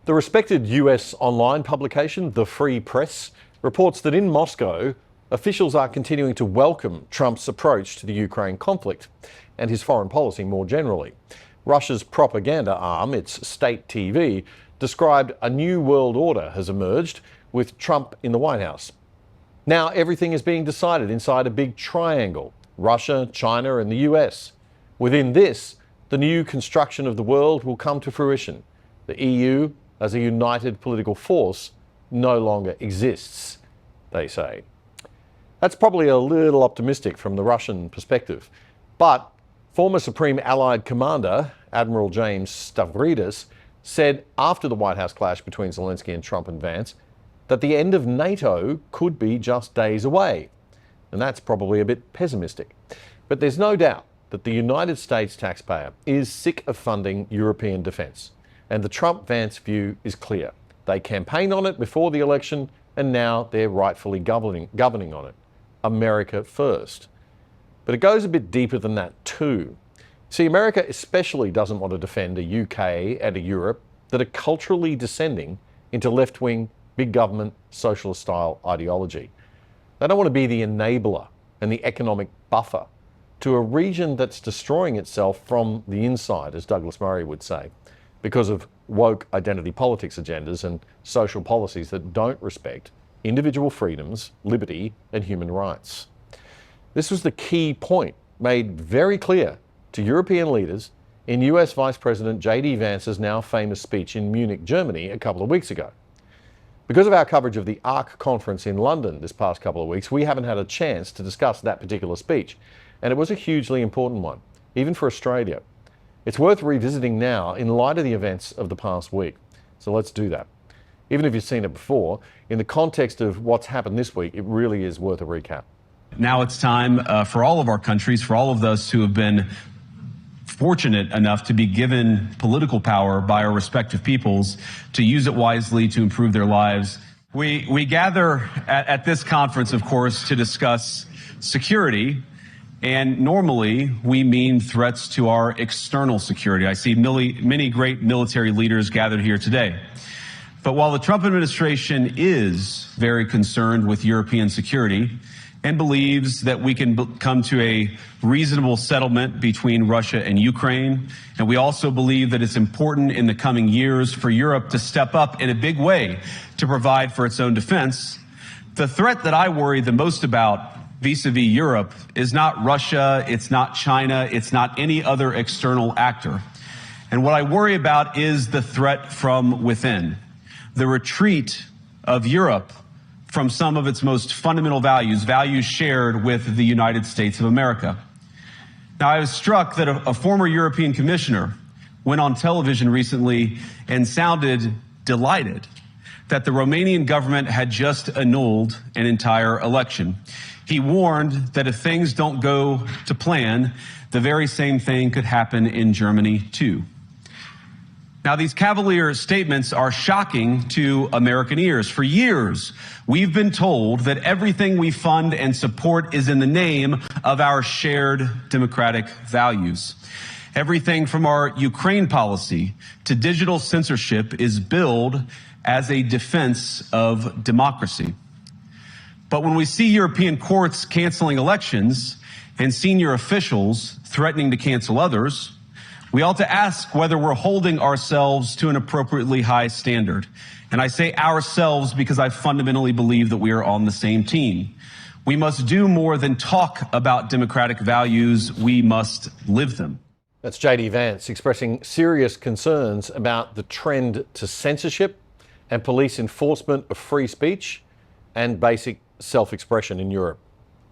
The respected US online publication, The Free Press, reports that in Moscow, officials are continuing to welcome Trump's approach to the Ukraine conflict and his foreign policy more generally. Russia's propaganda arm, its state TV, described a new world order has emerged with Trump in the White House. Now everything is being decided inside a big triangle: Russia, China and the US. Within this, the new construction of the world will come to fruition. The EU, as a united political force, no longer exists, they say. That's probably a little optimistic from the Russian perspective, but former Supreme Allied Commander Admiral James Stavridis said after the White House clash between Zelensky and Trump and Vance that the end of NATO could be just days away. And that's probably a bit pessimistic. But there's no doubt that the United States taxpayer is sick of funding European defence. And the Trump-Vance view is clear. They campaigned on it before the election, and now they're rightfully governing on it. America first. But it goes a bit deeper than that too. See, America especially doesn't want to defend a UK and a Europe that are culturally descending into left-wing, big government, socialist-style ideology. They don't want to be the enabler and the economic buffer to a region that's destroying itself from the inside, as Douglas Murray would say, because of woke identity politics agendas and social policies that don't respect individual freedoms, liberty and human rights. This was the key point made very clear to European leaders in US Vice President JD Vance's now famous speech in Munich, Germany a couple of weeks ago. Because of our coverage of the ARC conference in London this past couple of weeks, we haven't had a chance to discuss that particular speech. And it was a hugely important one, even for Australia. It's worth revisiting now in light of the events of the past week. So let's do that. Even if you've seen it before, in the context of what's happened this week, it really is worth a recap. Now it's time for all of our countries, for all of us who have been fortunate enough to be given political power by our respective peoples, to use it wisely to improve their lives. We gather at this conference, of course, to discuss security. And normally we mean threats to our external security. I see many great military leaders gathered here today. But while the Trump administration is very concerned with European security and believes that we can come to a reasonable settlement between Russia and Ukraine, and we also believe that it's important in the coming years for Europe to step up in a big way to provide for its own defense, the threat that I worry the most about vis-a-vis Europe is not Russia, it's not China, it's not any other external actor. And what I worry about is the threat from within, the retreat of Europe from some of its most fundamental values, values shared with the United States of America. Now, I was struck that a former European commissioner went on television recently and sounded delighted that the Romanian government had just annulled an entire election. He warned that if things don't go to plan, the very same thing could happen in Germany too. Now, these cavalier statements are shocking to American ears. For years, we've been told that everything we fund and support is in the name of our shared democratic values. Everything from our Ukraine policy to digital censorship is billed as a defense of democracy. But when we see European courts canceling elections and senior officials threatening to cancel others, we ought to ask whether we're holding ourselves to an appropriately high standard. And I say ourselves because I fundamentally believe that we are on the same team. We must do more than talk about democratic values. We must live them. That's JD Vance expressing serious concerns about the trend to censorship and police enforcement of free speech and basic self-expression in Europe.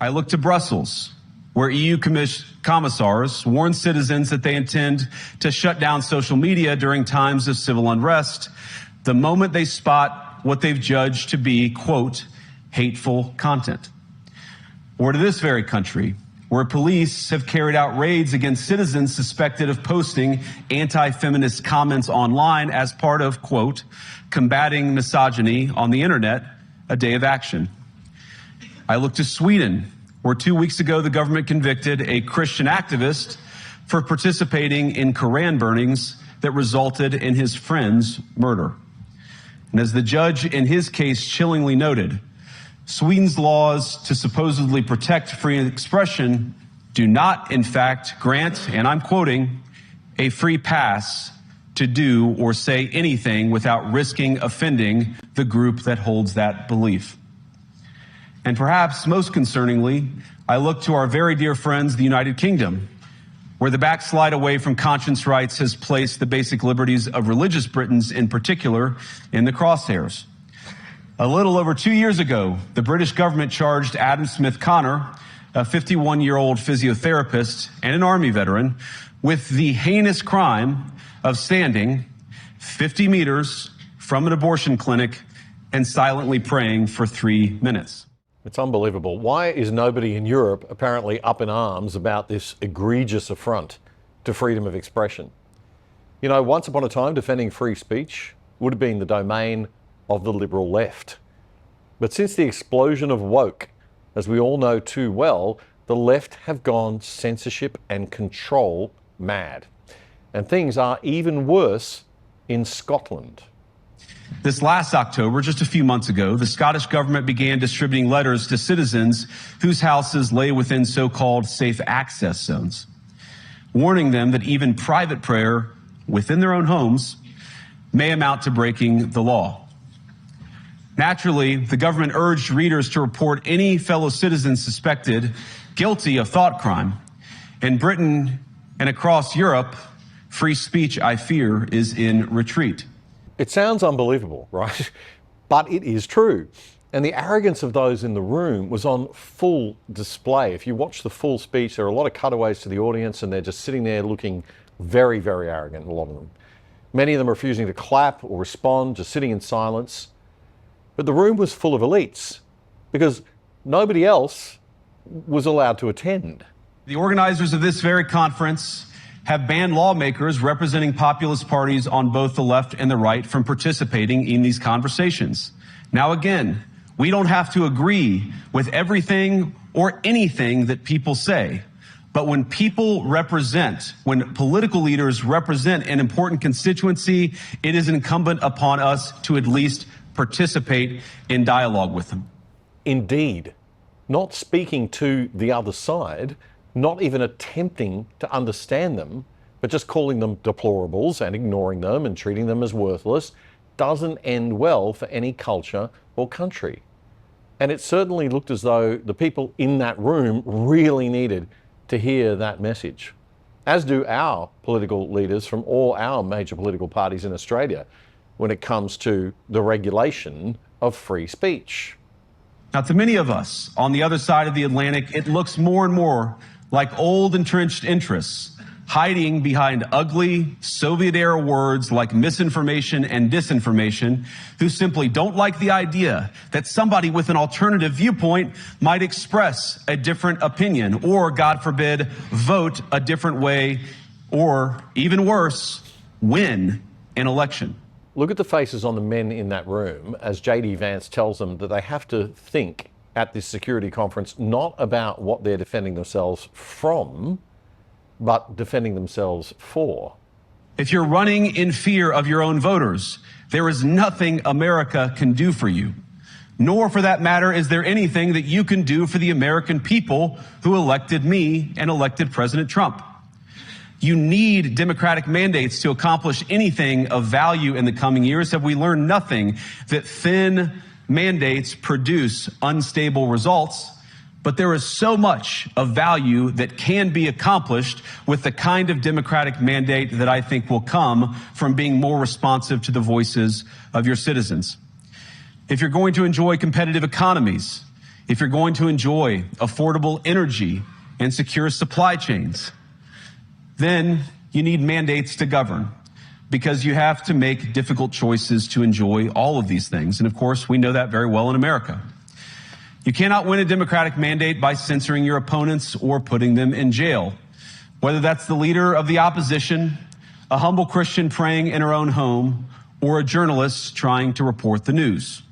I look to Brussels, where EU commissars warn citizens that they intend to shut down social media during times of civil unrest the moment they spot what they've judged to be, quote, hateful content. Or to this very country, where police have carried out raids against citizens suspected of posting anti-feminist comments online as part of, quote, combating misogyny on the internet, a day of action. I look to Sweden, where 2 weeks ago the government convicted a Christian activist for participating in Koran burnings that resulted in his friend's murder. And as the judge in his case chillingly noted, Sweden's laws to supposedly protect free expression do not, in fact, grant, and I'm quoting, a free pass to do or say anything without risking offending the group that holds that belief. And perhaps most concerningly, I look to our very dear friends, the United Kingdom, where the backslide away from conscience rights has placed the basic liberties of religious Britons in particular in the crosshairs. A little over 2 years ago, the British government charged Adam Smith Connor, a 51-year-old physiotherapist and an Army veteran, with the heinous crime of standing 50 meters from an abortion clinic and silently praying for 3 minutes. It's unbelievable. Why is nobody in Europe apparently up in arms about this egregious affront to freedom of expression? You know, once upon a time, defending free speech would have been the domain of the liberal left. But since the explosion of woke, as we all know too well, the left have gone censorship and control mad. And things are even worse in Scotland. This last October, just a few months ago, the Scottish government began distributing letters to citizens whose houses lay within so-called safe access zones, warning them that even private prayer within their own homes may amount to breaking the law. Naturally, the government urged readers to report any fellow citizens suspected guilty of thought crime. In Britain and across Europe, free speech, I fear, is in retreat. It sounds unbelievable, right? But it is true. And the arrogance of those in the room was on full display. If you watch the full speech, there are a lot of cutaways to the audience and they're just sitting there looking very, very arrogant, a lot of them. Many of them refusing to clap or respond, just sitting in silence. But the room was full of elites because nobody else was allowed to attend. The organizers of this very conference have banned lawmakers representing populist parties on both the left and the right from participating in these conversations. Now, again, we don't have to agree with everything or anything that people say. But when people represent, when political leaders represent an important constituency, it is incumbent upon us to at least participate in dialogue with them. Indeed, not speaking to the other side, not even attempting to understand them, but just calling them deplorables and ignoring them and treating them as worthless doesn't end well for any culture or country. And it certainly looked as though the people in that room really needed to hear that message, as do our political leaders from all our major political parties in Australia when it comes to the regulation of free speech. Now, to many of us on the other side of the Atlantic, it looks more and more like old entrenched interests hiding behind ugly Soviet-era words like misinformation and disinformation, who simply don't like the idea that somebody with an alternative viewpoint might express a different opinion or, God forbid, vote a different way or, even worse, win an election. Look at the faces on the men in that room as JD Vance tells them that they have to think at this security conference not about what they're defending themselves from, but defending themselves for. If you're running in fear of your own voters, there is nothing America can do for you. Nor, for that matter, is there anything that you can do for the American people who elected me and elected President Trump. You need democratic mandates to accomplish anything of value in the coming years. Have we learned nothing that thin mandates produce unstable results? But there is so much of value that can be accomplished with the kind of democratic mandate that I think will come from being more responsive to the voices of your citizens. If you're going to enjoy competitive economies, if you're going to enjoy affordable energy and secure supply chains, then you need mandates to govern, because you have to make difficult choices to enjoy all of these things. And of course, we know that very well in America. You cannot win a democratic mandate by censoring your opponents or putting them in jail, whether that's the leader of the opposition, a humble Christian praying in her own home, or a journalist trying to report the news.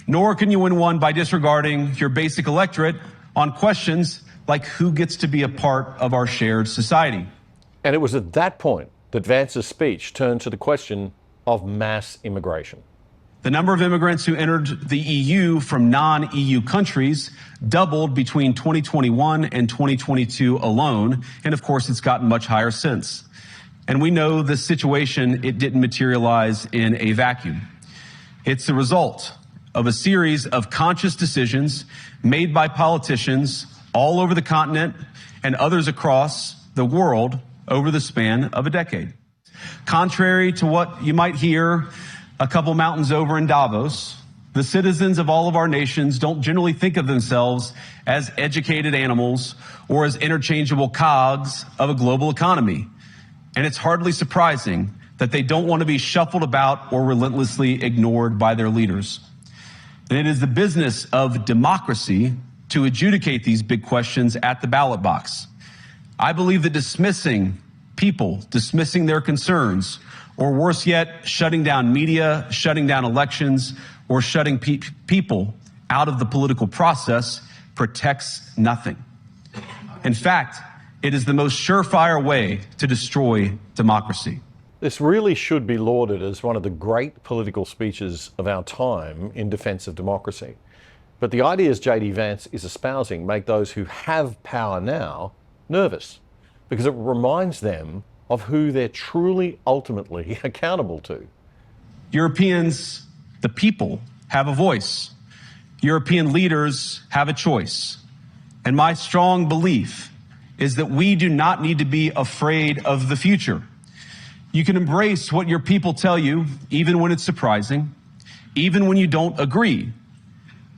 Nor can you win one by disregarding your basic electorate on questions like who gets to be a part of our shared society. And it was at that point that Vance's speech turned to the question of mass immigration. The number of immigrants who entered the EU from non-EU countries doubled between 2021 and 2022 alone. And of course, it's gotten much higher since. And we know this situation, it didn't materialize in a vacuum. It's the result of a series of conscious decisions made by politicians all over the continent and others across the world over the span of a decade. Contrary to what you might hear a couple mountains over in Davos, the citizens of all of our nations don't generally think of themselves as educated animals or as interchangeable cogs of a global economy. And it's hardly surprising that they don't want to be shuffled about or relentlessly ignored by their leaders. And it is the business of democracy to adjudicate these big questions at the ballot box. I believe that dismissing people, dismissing their concerns, or worse yet, shutting down media, shutting down elections, or shutting people out of the political process protects nothing. In fact, it is the most surefire way to destroy democracy. This really should be lauded as one of the great political speeches of our time in defence of democracy. But the ideas JD Vance is espousing make those who have power now nervous, because it reminds them of who they're truly ultimately accountable to. Europeans, the people, have a voice. European leaders have a choice. And my strong belief is that we do not need to be afraid of the future. You can embrace what your people tell you, even when it's surprising, even when you don't agree.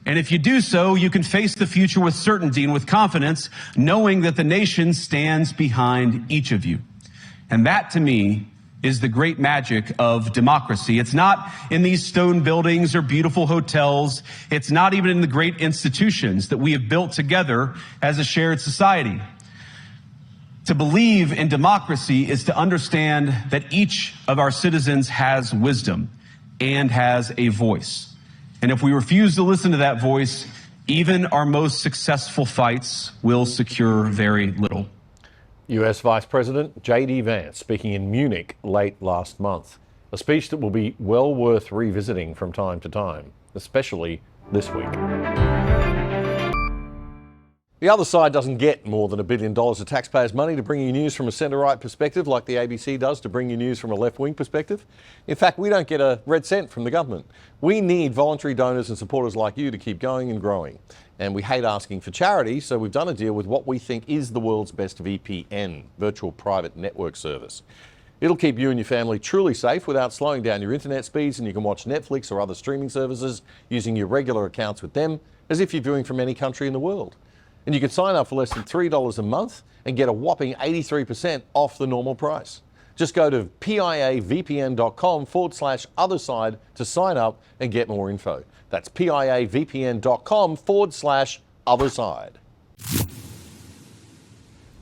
And if you do so, you can face the future with certainty and with confidence, knowing that the nation stands behind each of you. And that, to me, is the great magic of democracy. It's not in these stone buildings or beautiful hotels. It's not even in the great institutions that we have built together as a shared society. To believe in democracy is to understand that each of our citizens has wisdom and has a voice. And if we refuse to listen to that voice, even our most successful fights will secure very little. US Vice President JD Vance speaking in Munich late last month. A speech that will be well worth revisiting from time to time, especially this week. The other side doesn't get more than $1 billion of taxpayers' money to bring you news from a centre-right perspective like the ABC does to bring you news from a left-wing perspective. In fact, we don't get a red cent from the government. We need voluntary donors and supporters like you to keep going and growing. And we hate asking for charity, so we've done a deal with what we think is the world's best VPN, virtual private network service. It'll keep you and your family truly safe without slowing down your internet speeds, and you can watch Netflix or other streaming services using your regular accounts with them as if you're viewing from any country in the world. And you can sign up for less than $3 a month and get a whopping 83% off the normal price. Just go to piavpn.com/otherside to sign up and get more info. That's piavpn.com/otherside.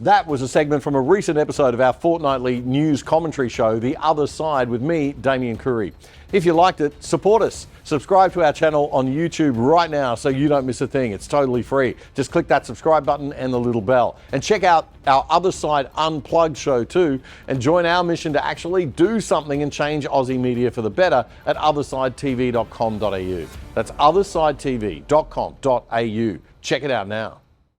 That was a segment from a recent episode of our fortnightly news commentary show, The Other Side, with me, Damien Curry. If you liked it, support us. Subscribe to our channel on YouTube right now so you don't miss a thing. It's totally free. Just click that subscribe button and the little bell. And check out our Other Side Unplugged show too, and join our mission to actually do something and change Aussie media for the better at othersidetv.com.au. That's othersidetv.com.au. Check it out now.